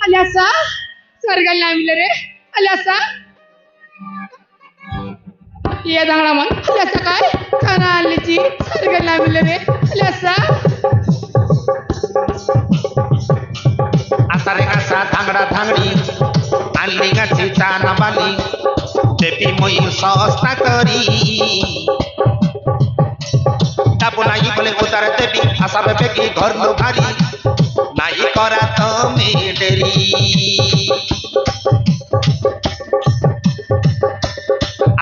Alyasa, sargal namile re. Alyasa. Iya dangla man. Alyasa काय? खाना आणलीची sargal namile re. Alyasa. Asare asa thangra thangri आणली गाची चाना बाली देवी moi सस्ता करी तापो नाही बोले उतार देवी आशा बेबे की घर नो भारी नाही करा तमे डेरी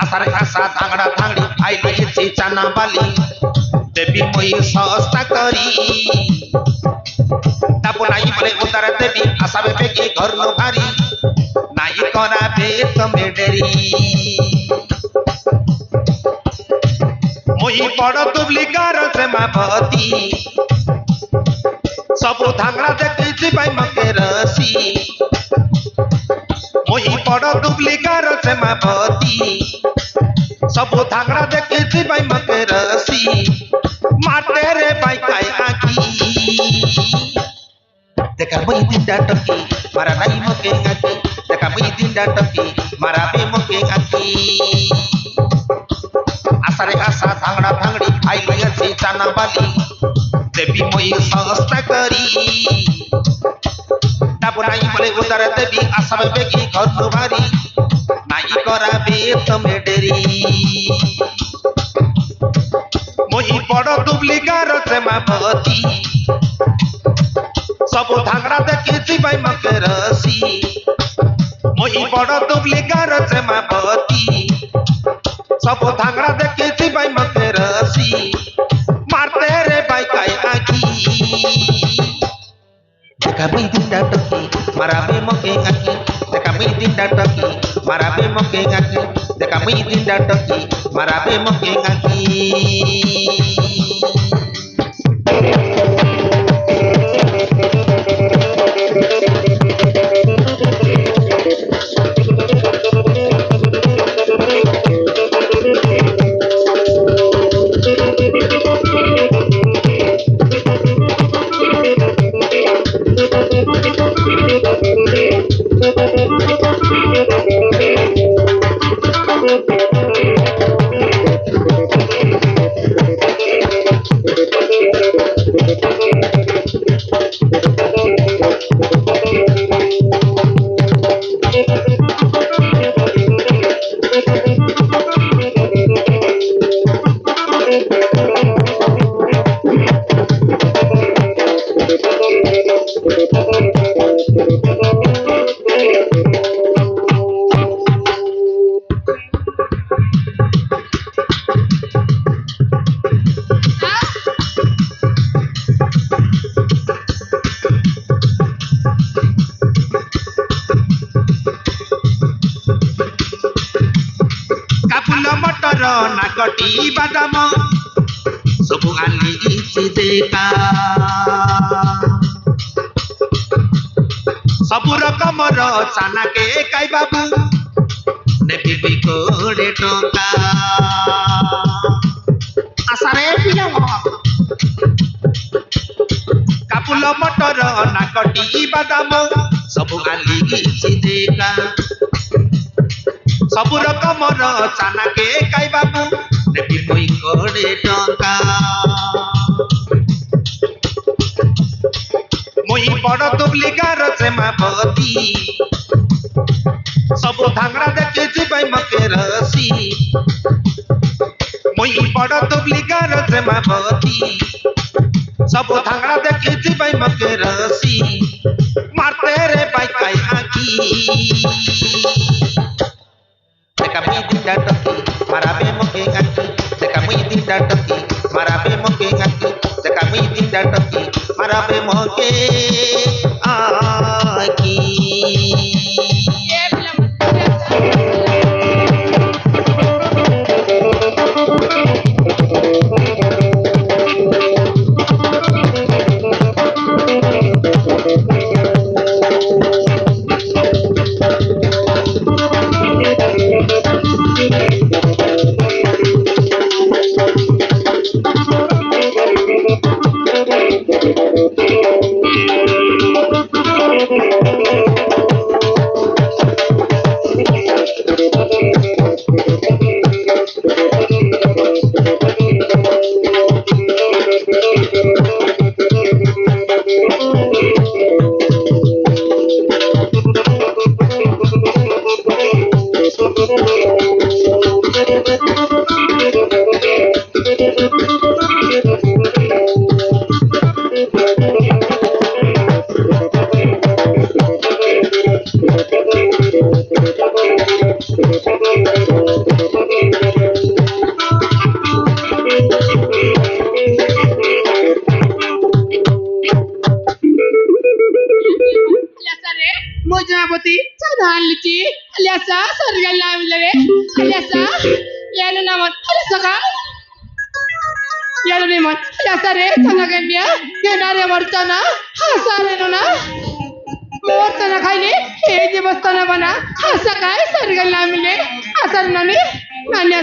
आसारे आशा थांगड़ा थांगड़ी आईली इची चाना बाली देवी moi सस्ता करी तापो नाही बोले उतार देवी आशा बेबे की घर नो भारी नाही करा बे तमे डेरी मोही बड़ दुबलिकार से मापती सबु धांगड़ा देखी भाई मके रसी मोही बड़ दुबलिकार से मापती सबु धांगड़ा देखी भाई मके रसी माटे रे भाई काय आकी देखा मोही दिंडा टकी मारा नाई मके आकी देखा मोही दिंडा टकी मारा बे मके आकी आसारे आशा धांगड़ा धांगड़ी आईली अच्छी चाना बाली देवी moi सस्ता करी तापो नाई बोले उतार देवी आशा बेबे की घर नो भारी नाई करा बे तमे डेरी मोही बड़ दुबलिकार से मापती सबु धांगड़ा देखी भाई मके रसी मोही बड़ दुबलिकार से मापती सब धांगड़ा देखी भाई मके रसी मारते रे भाई काय आकी देखा मैं दिंडा टकी मारा बे मके आकी देखा मैं दिंडा टकी मारा बे मके आकी देखा मैं दिंडा टकी मारा बे मके आकी नागटी बादाम सबु आली इची देखा सबु रकमर चाना के काई बाबू नेबी भी कोड़े टोका आसारे पिला कापुल मटर नागटी बादाम सबु आली इची देखा सबु रकमर चाना के काई बाबू नेबी moi कोड़े टंका मोही बड़ दुबलिकार से मापती सबु धांगड़ा देखी भाई मके रसी मोही बड़ दुबलिकार से मापती सब धांगड़ा देखी भाई मके रसी मारते रे भाई काई आकी देखा मी दिंडा टकी माराबे मके आकी देखा मी दिंडा टकी माराबे मके आकी देखा मी दिंडा टकी माराबे मके आकी ए बिला मत मोजापती चढालीची अल्यासा सरगल लावले रे अल्यासा यानो नामत अल्यासा का यानो नेमत अल्यासा रे चनागंबिया येणारे मरताना हसारे नो ना मोरताना खायले हे जे बसताना बना हसा काय सरगल लावले असर नाने नान्या